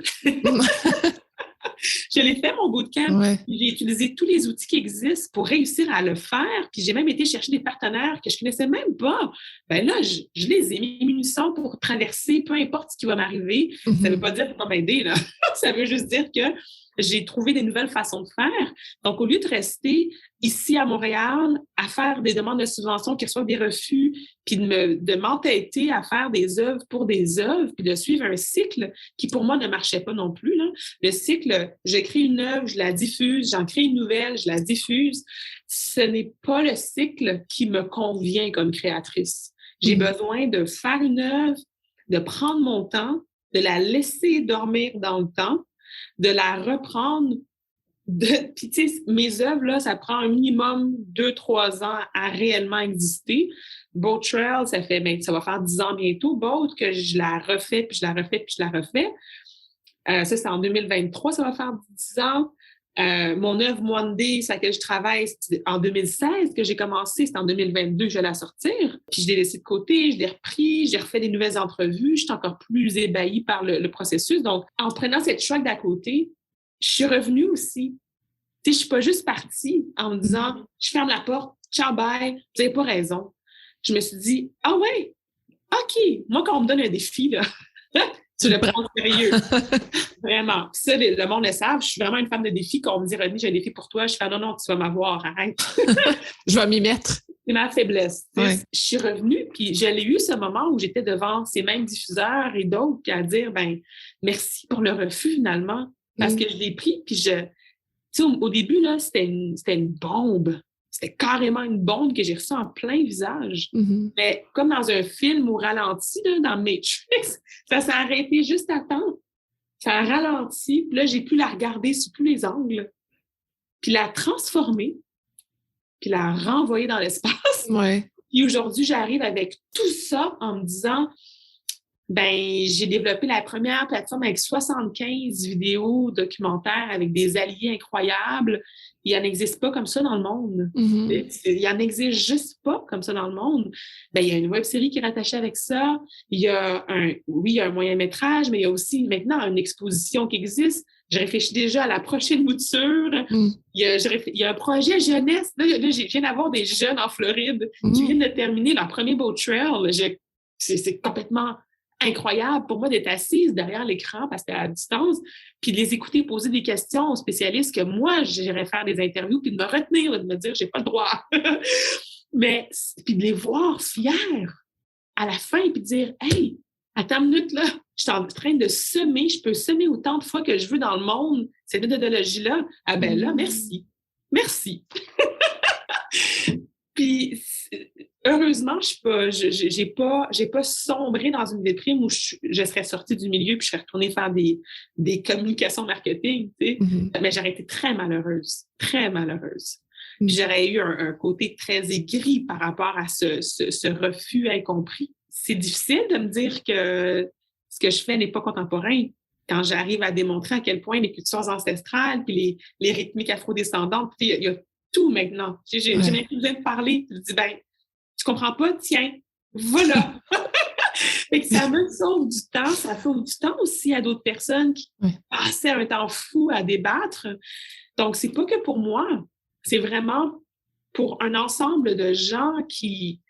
Je l'ai fait, mon bootcamp. Ouais. J'ai utilisé tous les outils qui existent pour réussir à le faire. Puis j'ai même été chercher des partenaires que je connaissais même pas. Là, je les ai mis munitions pour traverser, peu importe ce qui va m'arriver. Ça veut pas dire qu'il faut pas m'aider, là. Ça veut juste dire que j'ai trouvé des nouvelles façons de faire. Donc, au lieu de rester ici à Montréal à faire des demandes de subventions qui reçoivent des refus, puis de m'entêter à faire des œuvres pour des œuvres, puis de suivre un cycle qui, pour moi, ne marchait pas non plus, là. Le cycle, je crée une œuvre, je la diffuse, j'en crée une nouvelle, je la diffuse. Ce n'est pas le cycle qui me convient comme créatrice. J'ai besoin de faire une œuvre, de prendre mon temps, de la laisser dormir dans le temps, de la reprendre. Puis, tu sais, mes œuvres, là, ça prend un minimum 2-3 ans à réellement exister. Boat Trail, ça va faire 10 ans bientôt. Boat, que je la refais, puis je la refais, puis je la refais. Ça, c'est en 2023, ça va faire 10 ans. Mon œuvre One Day, sur laquelle je travaille, c'est en 2016 que j'ai commencé, c'est en 2022 que je vais la sortir. Puis je l'ai laissé de côté, je l'ai repris, j'ai refait des nouvelles entrevues, je suis encore plus ébahie par le processus. Donc, en prenant cette track d'à côté, je suis revenue aussi. Tu sais, je suis pas juste partie en me disant, je ferme la porte, ciao, bye, vous n'avez pas raison. Je me suis dit, ah ouais, OK, moi, quand on me donne un défi, là, tu le prends au sérieux. Vraiment. Puis ça, le monde le savent. Je suis vraiment une femme de défi. Quand on me dit, Rodney, j'ai un défi pour toi, je fais, non, tu vas m'avoir, arrête. Je vais m'y mettre. C'est ma faiblesse. Ouais. Je suis revenue, puis j'allais eu ce moment où j'étais devant ces mêmes diffuseurs et d'autres, puis à dire, merci pour le refus, finalement, parce que je l'ai pris, puis tu sais, au début, là, c'était une bombe. C'était carrément une bombe que j'ai reçue en plein visage. Mm-hmm. Mais comme dans un film au ralenti, là, dans Matrix, ça s'est arrêté juste à temps. Ça a ralenti, puis là, j'ai pu la regarder sous tous les angles, puis la transformer, puis la renvoyer dans l'espace. Ouais. Puis aujourd'hui, j'arrive avec tout ça en me disant, j'ai développé la première plateforme avec 75 vidéos documentaires avec des alliés incroyables. Il n'en existe pas comme ça dans le monde. Mm-hmm. Il n'en existe juste pas comme ça dans le monde. Il y a une web-série qui est rattachée avec ça. Il y a un moyen-métrage, mais il y a aussi maintenant une exposition qui existe. Je réfléchis déjà à la prochaine mouture. Il y a un projet jeunesse. Là, je viens d'avoir des jeunes en Floride qui viennent de terminer leur premier boat trail. C'est complètement incroyable pour moi d'être assise derrière l'écran parce que à distance, puis de les écouter poser des questions aux spécialistes que moi, j'irais faire des interviews, puis de me retenir, de me dire, j'ai pas le droit. Mais, puis de les voir fiers à la fin, puis de dire, hey, attends une minute, là, je suis en train de semer, je peux semer autant de fois que je veux dans le monde, cette méthodologie-là. Ah ben là, merci. Merci. Puis, heureusement, j'ai pas sombré dans une déprime où je serais sortie du milieu puis je serais retournée faire des communications marketing, tu sais. Mm-hmm. Mais j'aurais été très malheureuse, très malheureuse. Puis j'aurais eu un côté très aigri par rapport à ce refus incompris. C'est difficile de me dire que ce que je fais n'est pas contemporain. Quand j'arrive à démontrer à quel point les cultures ancestrales puis les rythmiques afrodescendantes, puis il y a tout maintenant. J'ai même plus besoin de parler. Je dis, tu comprends pas? Tiens, voilà. Fait que ça me sauve du temps. Ça sauve du temps aussi à d'autres personnes qui passaient un temps fou à débattre. Donc, c'est pas que pour moi. C'est vraiment pour un ensemble de gens qui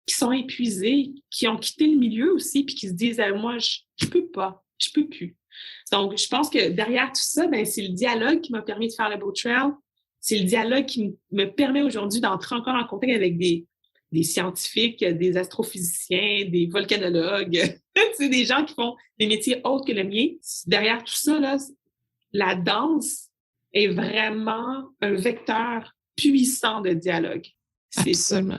sont épuisés, qui ont quitté le milieu aussi, puis qui se disent, moi, je peux pas, je peux plus. Donc, je pense que derrière tout ça, c'est le dialogue qui m'a permis de faire le Boat Trail. C'est le dialogue qui me permet aujourd'hui d'entrer encore en contact avec des scientifiques, des astrophysiciens, des volcanologues, c'est des gens qui font des métiers autres que le mien. Derrière tout ça, là, la danse est vraiment un vecteur puissant de dialogue. Absolument.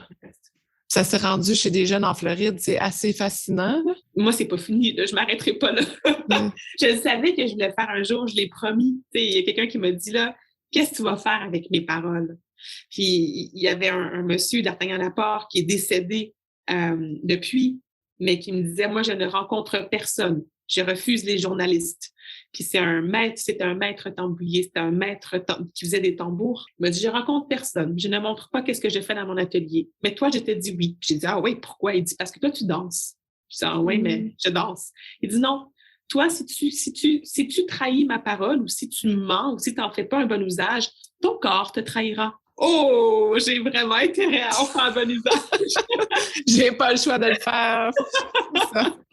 Ça s'est rendu chez des jeunes en Floride, c'est assez fascinant. Là. Moi, c'est pas fini, là. Je m'arrêterai pas là. Je savais que je voulais faire un jour, je l'ai promis. Il y a quelqu'un qui m'a dit, là, qu'est-ce que tu vas faire avec mes paroles? Puis, il y avait un monsieur d'Artagnan Laporte qui est décédé depuis, mais qui me disait, moi, je ne rencontre personne. Je refuse les journalistes. Puis, c'était un maître tambouiller, c'était un maître qui faisait des tambours. Il m'a dit, je rencontre personne. Je ne montre pas qu'est-ce que je fais dans mon atelier. Mais toi, je te dis oui. Puis, j'ai dit, ah oui, pourquoi? Il dit, parce que toi, tu danses. Je dis, ah oui, mais je danse. Il dit, non. Toi, si tu trahis ma parole ou si tu mens ou si tu n'en fais pas un bon usage, ton corps te trahira. Oh, j'ai vraiment intérêt à en faire un bon usage. J'ai pas le choix de le faire.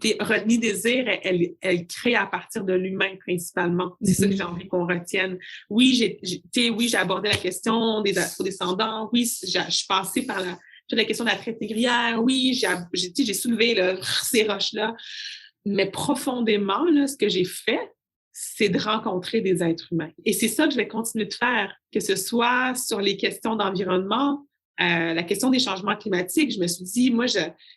Et Rodney Désir, elle crée à partir de l'humain principalement. C'est ça que j'ai envie qu'on retienne. Oui, j'ai abordé la question des afrodescendants. Oui, je suis passée par toute la question de la traite négrière. Oui, j'ai soulevé là, ces roches-là. Mais profondément, là, ce que j'ai fait, c'est de rencontrer des êtres humains. Et c'est ça que je vais continuer de faire, que ce soit sur les questions d'environnement, la question des changements climatiques. Je me suis dit, moi,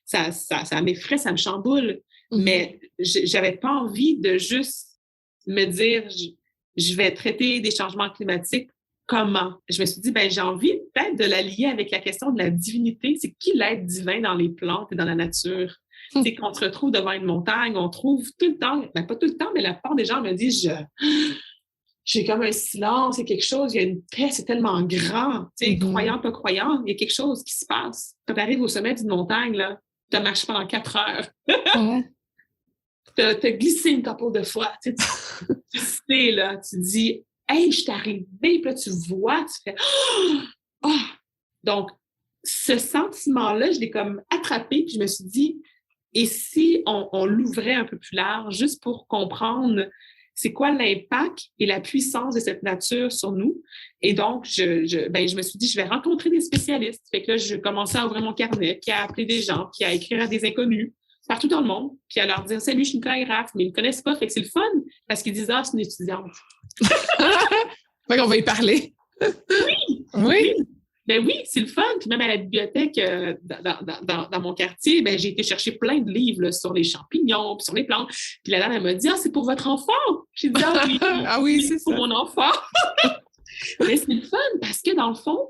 ça m'effraie, ça me chamboule. Mais j'avais pas envie de juste me dire, je vais traiter des changements climatiques. Comment? Je me suis dit, ben j'ai envie peut-être de la lier avec la question de la divinité. C'est qui l'être divin dans les plantes et dans la nature? C'est qu'on se retrouve devant une montagne, on trouve tout le temps, ben pas tout le temps, mais la plupart des gens me disent, j'ai comme un silence, il y a quelque chose, il y a une paix, c'est tellement grand. Tu sais, croyant, pas croyant, il y a quelque chose qui se passe. Quand tu arrives au sommet d'une montagne, là, tu as marché pendant 4 heures. Tu as glissé une couple de fois. Tu sais, là, tu dis, hey, je suis arrivée, puis là, tu vois, tu fais, oh! Donc, ce sentiment-là, je l'ai comme attrapé, puis je me suis dit, et si on l'ouvrait un peu plus large, juste pour comprendre c'est quoi l'impact et la puissance de cette nature sur nous? Et donc, je me suis dit, je vais rencontrer des spécialistes. Fait que là, je commençais à ouvrir mon carnet, puis à appeler des gens, puis à écrire à des inconnus partout dans le monde, puis à leur dire, salut, je suis une chorégraphe, mais ils ne me connaissent pas. Fait que c'est le fun, parce qu'ils disent, ah, c'est une étudiante. Fait qu'on va y parler. Oui. Ben oui, c'est le fun. Puis même à la bibliothèque dans mon quartier, ben j'ai été chercher plein de livres là, sur les champignons, puis sur les plantes. Puis la dame, elle m'a dit, ah, c'est pour votre enfant. J'ai dit, ah oui, ah oui, c'est pour ça. mon enfant. Mais c'est le fun parce que dans le fond,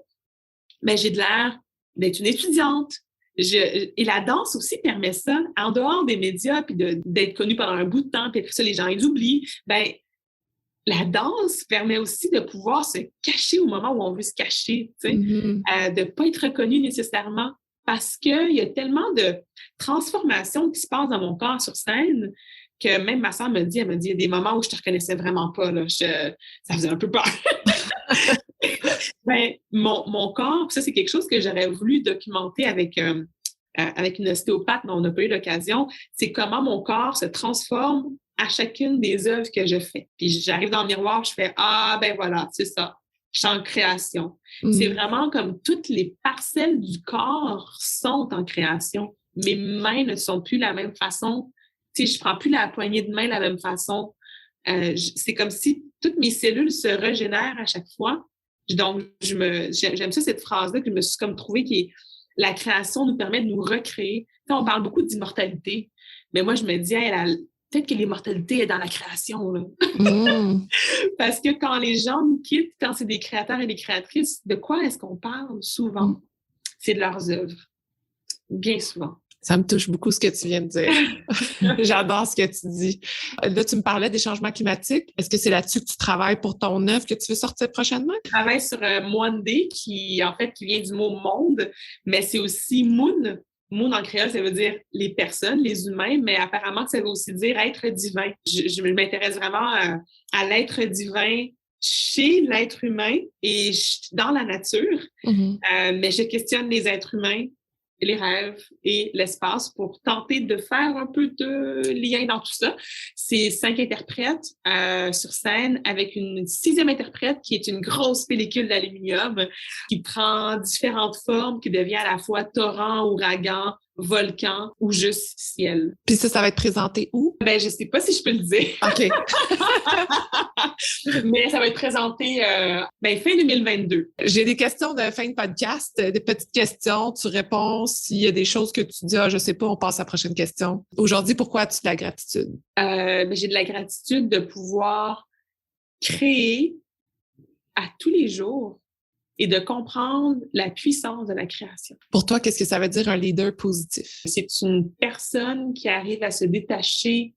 ben j'ai de l'air d'être une étudiante. Et la danse aussi permet ça. En dehors des médias, puis d'être connue pendant un bout de temps, puis après ça, les gens ils oublient. Ben la danse permet aussi de pouvoir se cacher au moment où on veut se cacher, tu sais, de ne pas être reconnu nécessairement parce qu'il y a tellement de transformations qui se passent dans mon corps sur scène que même ma sœur me dit, il y a des moments où je ne te reconnaissais vraiment pas, là, ça faisait un peu peur. Ben, mon corps, ça c'est quelque chose que j'aurais voulu documenter avec une ostéopathe, mais on n'a pas eu l'occasion, c'est comment mon corps se transforme à chacune des œuvres que je fais. Puis j'arrive dans le miroir, je fais « Ah, ben voilà, c'est ça, je suis en création. » C'est vraiment comme toutes les parcelles du corps sont en création. Mes mains ne sont plus la même façon. Tu sais, je prends plus la poignée de main de la même façon. C'est comme si toutes mes cellules se régénèrent à chaque fois. Donc, j'aime ça, cette phrase-là, que je me suis comme trouvée qui est « La création nous permet de nous recréer. » Tu sais, on parle beaucoup d'immortalité, mais moi, je me dis peut-être que l'immortalité est dans la création. Là. Parce que quand les gens nous quittent, quand c'est des créateurs et des créatrices, de quoi est-ce qu'on parle souvent? C'est de leurs œuvres. Bien souvent. Ça me touche beaucoup ce que tu viens de dire. J'adore ce que tu dis. Là, tu me parlais des changements climatiques. Est-ce que c'est là-dessus que tu travailles pour ton œuvre que tu veux sortir prochainement? Je travaille sur Mwande, qui vient du mot monde, mais c'est aussi Moon. Moon en créole, ça veut dire les personnes, les humains, mais apparemment, ça veut aussi dire être divin. Je m'intéresse vraiment à l'être divin chez l'être humain et dans la nature, mais je questionne les êtres humains, les rêves et l'espace pour tenter de faire un peu de lien dans tout ça. C'est 5 interprètes sur scène avec une 6e interprète qui est une grosse pellicule d'aluminium qui prend différentes formes, qui devient à la fois torrent, ouragan, volcan ou juste ciel. Puis ça va être présenté où? Ben, je sais pas si je peux le dire. OK. Mais ça va être présenté fin 2022. J'ai des questions de fin de podcast, des petites questions, tu réponds. S'il y a des choses que tu dis, je sais pas, on passe à la prochaine question. Aujourd'hui, pourquoi as-tu de la gratitude? J'ai de la gratitude de pouvoir créer à tous les jours et de comprendre la puissance de la création. Pour toi, qu'est-ce que ça veut dire un leader positif? C'est une personne qui arrive à se détacher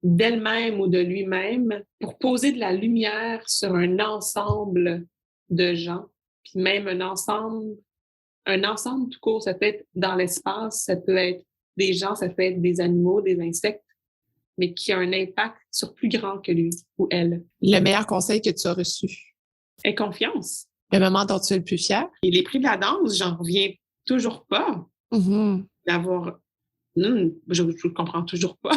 d'elle-même ou de lui-même pour poser de la lumière sur un ensemble de gens, puis même un ensemble tout court, ça peut être dans l'espace, ça peut être des gens, ça peut être des animaux, des insectes, mais qui a un impact sur plus grand que lui ou elle. Le meilleur conseil que tu as reçu? Et confiance. Le moment dont tu es le plus fier? Et les prix de la danse, j'en reviens toujours pas d'avoir... je ne comprends toujours pas.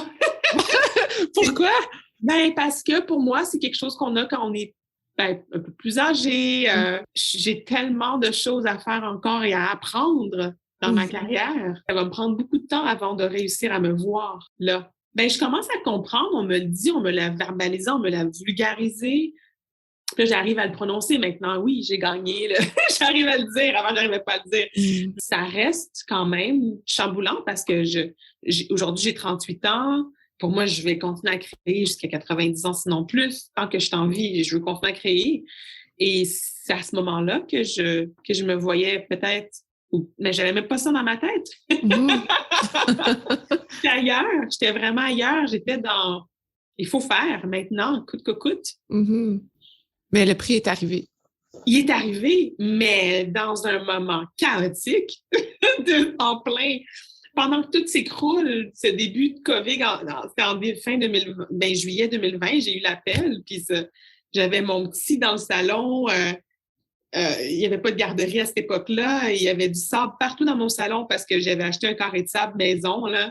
Pourquoi? Ben, parce que pour moi, c'est quelque chose qu'on a quand on est un peu plus âgé. J'ai tellement de choses à faire encore et à apprendre dans ma carrière. Ça va me prendre beaucoup de temps avant de réussir à me voir là. Ben, je commence à comprendre, on me le dit, on me l'a verbalisé, on me l'a vulgarisé. Puis là, j'arrive à le prononcer maintenant. Oui, j'ai gagné. Là. J'arrive à le dire. Avant, j'arrivais pas à le dire. Ça reste quand même chamboulant parce que aujourd'hui, j'ai 38 ans. Pour moi, je vais continuer à créer jusqu'à 90 ans, sinon plus. Tant que je suis en vie, je veux continuer à créer. Et c'est à ce moment-là que je me voyais peut-être... Mais j'avais même pas ça dans ma tête. J'étais ailleurs. J'étais vraiment ailleurs. J'étais dans... Il faut faire maintenant, coûte que coûte. Mais le prix est arrivé. Il est arrivé, mais dans un moment chaotique, en plein. Pendant que tout s'écroule, ce début de COVID, c'était fin 2020, juillet 2020, j'ai eu l'appel, puis j'avais mon petit dans le salon. Il n'y avait pas de garderie à cette époque-là. Il y avait du sable partout dans mon salon parce que j'avais acheté un carré de sable maison, là.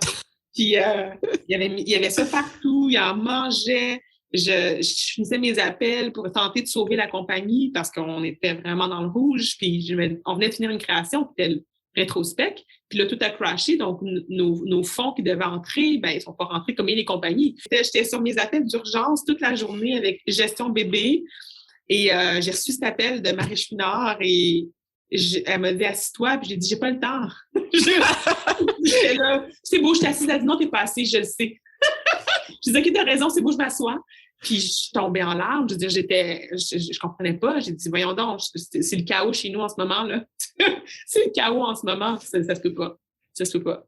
Puis il y avait ça partout, il en mangeait. Je finissais mes appels pour tenter de sauver la compagnie parce qu'on était vraiment dans le rouge. Puis on venait de finir une création, puis c'était le rétrospect. Puis là, tout a crashé. Donc, nos fonds qui devaient entrer, ben ils sont pas rentrés comme les compagnies. J'étais sur mes appels d'urgence toute la journée avec gestion bébé. Et j'ai reçu cet appel de Marie Chouinard et elle m'a dit « Assis-toi », puis j'ai dit « J'ai pas le temps. » J'étais là, « C'est beau, je suis assise. » Elle a dit « Non, t'es pas assise, je le sais. » Je dis « OK, t'as raison, c'est beau, je m'assois. » Puis je suis tombée en larmes. Je veux dire, je comprenais pas. J'ai dit « Voyons donc, c'est le chaos chez nous en ce moment, là. » C'est le chaos en ce moment. Ça se peut pas. Ça se peut pas.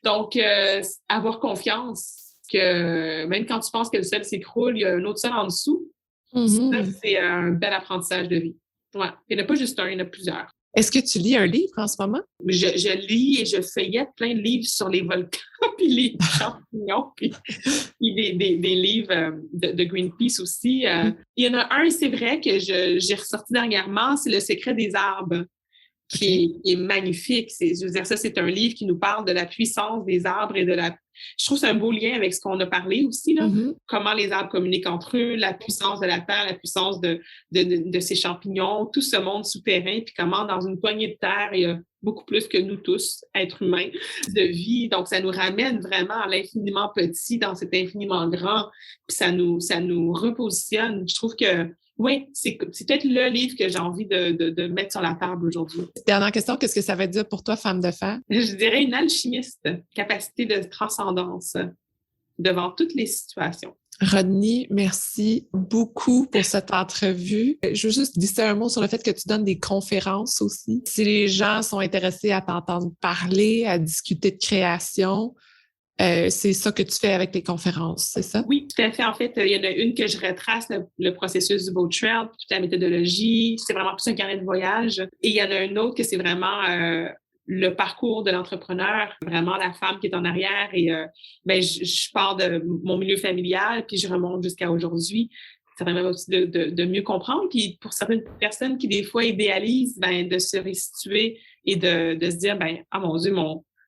Donc, avoir confiance que même quand tu penses que le sol s'écroule, il y a un autre sol en dessous. Ça, c'est un bel apprentissage de vie. Ouais. Il n'y en a pas juste un, il y en a plusieurs. Est-ce que tu lis un livre en ce moment? Je lis et je feuillette plein de livres sur les volcans, puis les champignons, puis des livres de Greenpeace aussi. Il y en a un, c'est vrai, que j'ai ressorti dernièrement, c'est Le secret des arbres, qui est magnifique. Je veux dire, ça, c'est un livre qui nous parle de la puissance des arbres et je trouve que c'est un beau lien avec ce qu'on a parlé aussi, là. Comment les arbres communiquent entre eux, la puissance de la terre, la puissance de ces champignons, tout ce monde souterrain, puis comment dans une poignée de terre, il y a beaucoup plus que nous tous, êtres humains, de vie. Donc, ça nous ramène vraiment à l'infiniment petit dans cet infiniment grand, puis ça nous repositionne. Je trouve que oui, c'est peut-être le livre que j'ai envie de mettre sur la table aujourd'hui. Dernière question, qu'est-ce que ça veut dire pour toi, femme de fer? Je dirais une alchimiste, capacité de transcendance devant toutes les situations. Rodney, merci beaucoup pour cette entrevue. Je veux juste glisser un mot sur le fait que tu donnes des conférences aussi. Si les gens sont intéressés à t'entendre parler, à discuter de création, c'est ça que tu fais avec les conférences, c'est ça? Oui, tout à fait. En fait, il y en a une que je retrace le processus du boat trail, toute la méthodologie. C'est vraiment plus un carnet de voyage. Et il y en a une autre que c'est vraiment le parcours de l'entrepreneur, vraiment la femme qui est en arrière. Et je pars de mon milieu familial, puis je remonte jusqu'à aujourd'hui. Ça permet aussi de mieux comprendre. Puis pour certaines personnes qui, des fois, idéalisent, de se restituer et de se dire, ah mon Dieu,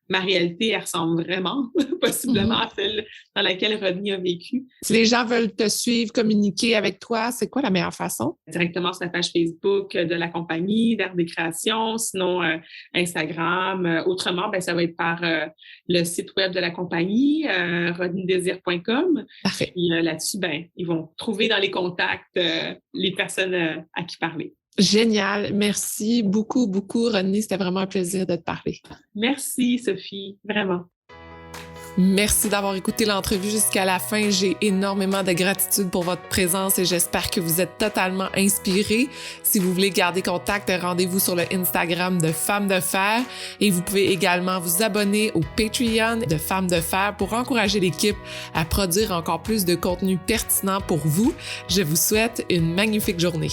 ma réalité, elle ressemble vraiment possiblement à celle dans laquelle Rodney a vécu. Si les gens veulent te suivre, communiquer avec toi, c'est quoi la meilleure façon? Directement sur la page Facebook de la compagnie, d'Art des Créations, sinon Instagram. Autrement, ça va être par le site web de la compagnie, rodneydésir.com. Parfait. Puis là-dessus, ils vont trouver dans les contacts les personnes à qui parler. Génial. Merci beaucoup, beaucoup, Rodney. C'était vraiment un plaisir de te parler. Merci, Sophie. Vraiment. Merci d'avoir écouté l'entrevue jusqu'à la fin. J'ai énormément de gratitude pour votre présence et j'espère que vous êtes totalement inspirés. Si vous voulez garder contact, rendez-vous sur le Instagram de Femmes de Fer et vous pouvez également vous abonner au Patreon de Femmes de Fer pour encourager l'équipe à produire encore plus de contenu pertinent pour vous. Je vous souhaite une magnifique journée.